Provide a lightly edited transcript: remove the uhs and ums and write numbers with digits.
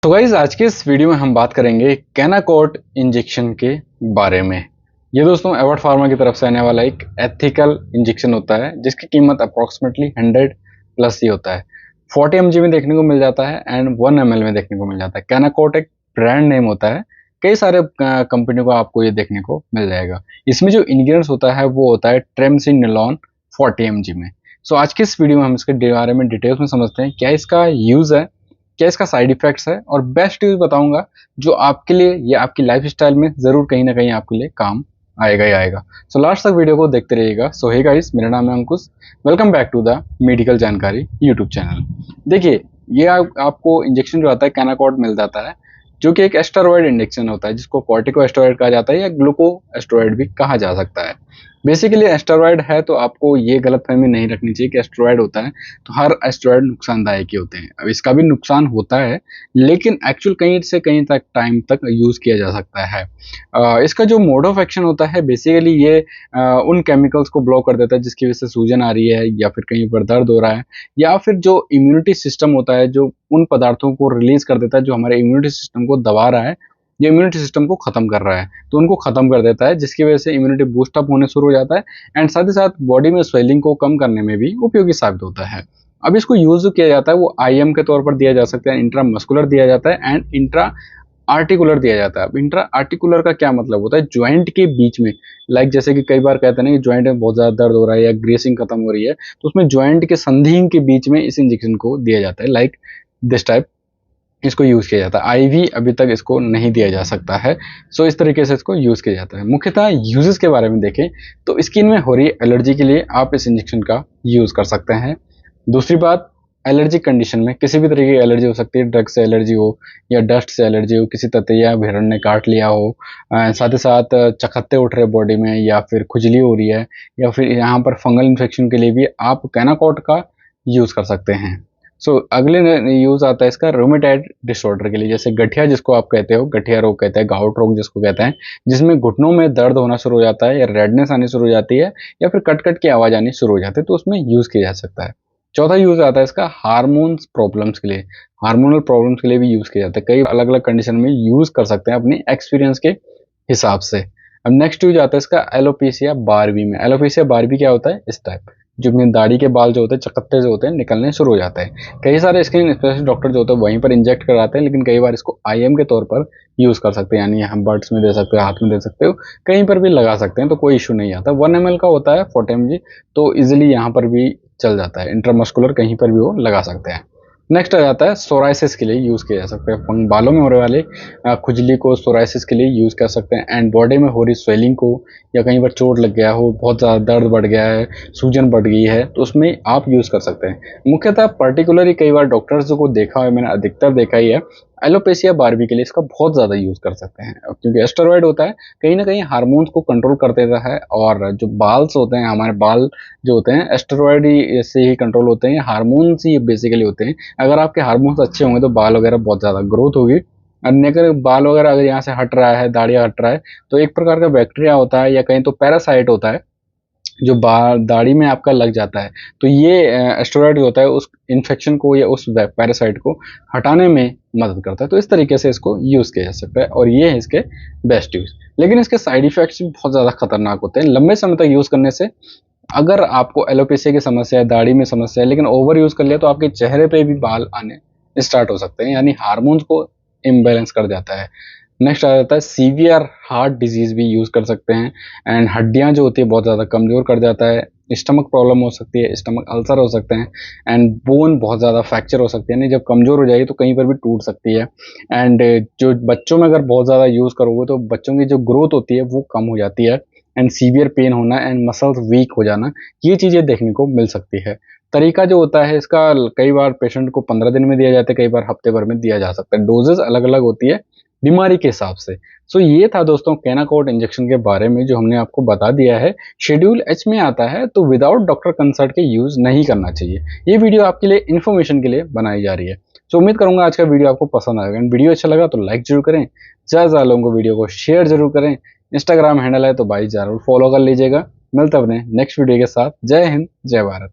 तो गाइज आज के इस वीडियो में हम बात करेंगे कैनाकोट इंजेक्शन के बारे में। ये दोस्तों एवॉर्ड फार्मा की तरफ से आने वाला एक एथिकल इंजेक्शन होता है जिसकी कीमत अप्रोक्सीमेटली 100 प्लस ही होता है। 40 mg में देखने को मिल जाता है एंड 1 ml में देखने को मिल जाता है। कैनाकोट एक ब्रांड नेम होता है। कई सारे कंपनियों को आपको ये देखने को मिल जाएगा। इसमें जो इंग्रेडिएंट्स होता है वो होता है ट्रेमसिनोलोन 40 mg में। सो आज के इस वीडियो में हम इसके बारे में डिटेल्स में समझते हैं, क्या इसका यूज है, क्या इसका साइड इफेक्ट्स है और बेस्ट यूज बताऊंगा जो आपके लिए या आपकी लाइफ स्टाइल में जरूर कहीं ना कहीं आपके लिए काम आएगा ही आएगा। सो लास्ट तक वीडियो को देखते रहिएगा। सो हे गाइस, मेरा नाम है Ankush. Welcome back to the medical Jankari YouTube channel. देखिए, ये आपको इंजेक्शन जो आता है कैनाकॉर्ड मिल जाता है, जो कि एक एस्टेरॉयड इंजेक्शन होता है जिसको कॉर्टिकोस्टेरॉयड कहा जाता है या ग्लूकोस्टेरॉयड भी कहा जा सकता है। बेसिकली एस्टेरॉयड है तो आपको ये गलतफहमी नहीं रखनी चाहिए कि एस्टेरॉयड होता है तो हर एस्टेरॉयड नुकसानदायक ही होते हैं। अब इसका भी नुकसान होता है, लेकिन एक्चुअल कहीं से कहीं तक टाइम तक यूज किया जा सकता है। इसका जो मोड ऑफ एक्शन होता है बेसिकली ये उन केमिकल्स को ब्लॉक कर देता है जिसकी वजह से सूजन आ रही है या फिर कहीं पर दर्द हो रहा है, या फिर जो इम्यूनिटी सिस्टम होता है जो उन पदार्थों को रिलीज कर देता है जो हमारे इम्यूनिटी सिस्टम को दबा रहा है, ये इम्यूनिटी सिस्टम को खत्म कर रहा है, तो उनको खत्म कर देता है जिसकी वजह से इम्यूनिटी बूस्ट अप होने शुरू हो जाता है एंड साथ ही साथ बॉडी में स्वेलिंग को कम करने में भी उपयोगी साबित होता है। अब इसको यूज किया जाता है वो आईएम के तौर पर दिया जा सकता है, इंट्रा मस्कुलर दिया जाता है एंड इंट्रा आर्टिकुलर दिया जाता है। अब इंट्रा आर्टिकुलर का क्या मतलब होता है? ज्वाइंट के बीच में, लाइक जैसे कि कई बार कहते हैं ना कि ज्वाइंट में बहुत ज्यादा दर्द हो रहा है या ग्रेसिंग खत्म हो रही है, तो उसमें ज्वाइंट के संधियों के बीच में इस इंजेक्शन को दिया जाता है, लाइक दिस टाइप इसको यूज किया जाता है। आईवी अभी तक इसको नहीं दिया जा सकता है। सो इस तरीके से इसको यूज किया जाता है। मुख्यतः यूजेस के बारे में देखें तो स्किन में हो रही एलर्जी के लिए आप इस इंजेक्शन का यूज कर सकते हैं। दूसरी बात, एलर्जिक कंडीशन में किसी भी तरीके की एलर्जी हो सकती है, ड्रग से एलर्जी हो या डस्ट से एलर्जी हो, किसी ततैया भेड़न ने काट लिया हो, साथ ही साथ चकत्ते उठ रहे बॉडी में या फिर खुजली हो रही है, या फिर यहाँ पर फंगल इन्फेक्शन के लिए भी आप कैनाकॉट का यूज कर सकते हैं। अगले यूज आता है इसका रोमेटाइड डिसऑर्डर के लिए, जैसे गठिया जिसको आप कहते हो, गठिया रोग कहते हैं, गाउट रोग जिसको कहते हैं, जिसमें घुटनों में दर्द होना शुरू हो जाता है या रेडनेस आनी शुरू हो जाती है या फिर कट कट की आवाज आनी शुरू हो जाती है, तो उसमें यूज किया जा सकता है। चौथा यूज आता है इसका हार्मोन्स प्रॉब्लम्स के लिए। हार्मोनल प्रॉब्लम्स के लिए भी यूज किया जाता है, कई अलग अलग कंडीशन में यूज कर सकते हैं अपने एक्सपीरियंस के हिसाब से। अब नेक्स्ट यूज आता है इसका एलोपेशिया बारबी में। एलोपेशिया बारबी क्या होता है? इस टाइप जो अपनी दाढ़ी के बाल जो होते हैं, चकत्ते जो होते हैं, निकलने शुरू हो जाते हैं। कई सारे स्किन स्पेशलिस्ट डॉक्टर जो होते हैं वहीं पर इंजेक्ट कराते हैं, लेकिन कई बार इसको आईएम के तौर पर यूज कर सकते हैं, यानी हम बर्ड्स में दे सकते हो, हाथ में दे सकते हो, कहीं पर भी लगा सकते हैं, तो कोई इशू नहीं आता। 1 ml का होता है 40 mg, तो इजिली यहाँ पर भी चल जाता है। इंट्रामस्कुलर कहीं पर भी वो लगा सकते हैं। नेक्स्ट आ जाता है सोराइसिस के लिए यूज किया जा सकता है। बालों में होने वाले खुजली को सोराइसिस के लिए यूज कर सकते हैं एंड बॉडी में हो रही स्वेलिंग को, या कहीं पर चोट लग गया हो, बहुत ज़्यादा दर्द बढ़ गया है, सूजन बढ़ गई है, तो उसमें आप यूज कर सकते हैं। मुख्यतः पर्टिकुलरली कई बार डॉक्टर्स को देखा है, मैंने अधिकतर देखा ही है, एलोपेशिया बारबी के लिए इसका बहुत ज़्यादा यूज कर सकते हैं, क्योंकि एस्टेरॉयड होता है, कहीं ना कहीं हार्मोन्स को कंट्रोल कर देता है, और जो बाल्स होते हैं, हमारे बाल जो होते हैं एस्टेरॉयड से ही कंट्रोल होते हैं, हार्मोन्स ही बेसिकली होते हैं। अगर आपके हार्मोन्स अच्छे होंगे तो बाल वगैरह बहुत ज़्यादा ग्रोथ होगी। अन्य अगर बाल वगैरह अगर यहाँ से हट रहा है, दाढ़िया हट रहा है, तो एक प्रकार का बैक्टीरिया होता है या कहीं तो पैरासाइट होता है जो दाढ़ी में आपका लग जाता है, तो ये एस्टेरॉयड जो होता है उस इन्फेक्शन को या उस पैरासाइट को हटाने में मदद करता है। तो इस तरीके से इसको यूज़ किया जा सकता है और ये है इसके बेस्ट यूज़। लेकिन इसके साइड इफेक्ट्स भी बहुत ज़्यादा खतरनाक होते हैं लंबे समय तक यूज़ करने से। अगर आपको एलोपेशिया की समस्या है, दाढ़ी में समस्या है, लेकिन ओवर यूज़ कर लिया तो आपके चेहरे पे भी बाल आने स्टार्ट हो सकते हैं, यानी हार्मोन्स को इम्बैलेंस कर जाता है। नेक्स्ट आ जाता है सीवियर हार्ट डिजीज भी यूज कर सकते हैं एंड हड्डियां जो होती है बहुत ज़्यादा कमजोर कर जाता है। स्टमक प्रॉब्लम हो सकती है, स्टमक अल्सर हो सकते हैं एंड बोन बहुत ज़्यादा फ्रैक्चर हो सकती है, यानी जब कमजोर हो जाएगी तो कहीं पर भी टूट सकती है। एंड जो बच्चों में अगर बहुत ज़्यादा यूज़ करोगे तो बच्चों की जो ग्रोथ होती है वो कम हो जाती है एंड सीवियर पेन होना एंड मसल्स वीक हो जाना, ये चीज़ें देखने को मिल सकती है। तरीका जो होता है इसका, कई बार पेशेंट को 15 दिन में दिया जाता है, कई बार हफ्ते भर में दिया जा सकता है। डोजेस अलग अलग होती है बीमारी के हिसाब से। ये था दोस्तों कैनाकोट इंजेक्शन के बारे में जो हमने आपको बता दिया है। शेड्यूल एच में आता है तो विदाउट डॉक्टर कंसल्ट के यूज नहीं करना चाहिए। ये वीडियो आपके लिए इन्फॉर्मेशन के लिए बनाई जा रही है। उम्मीद करूंगा आज का वीडियो आपको पसंद आएगा। वीडियो अच्छा लगा तो लाइक जरूर करें, ज़्यादा लोगों को वीडियो को शेयर जरूर करें। इंस्टाग्राम हैंडल है तो भाई जरूर फॉलो कर लीजिएगा। मिलते हैं अपने नेक्स्ट वीडियो के साथ। जय हिंद, जय भारत।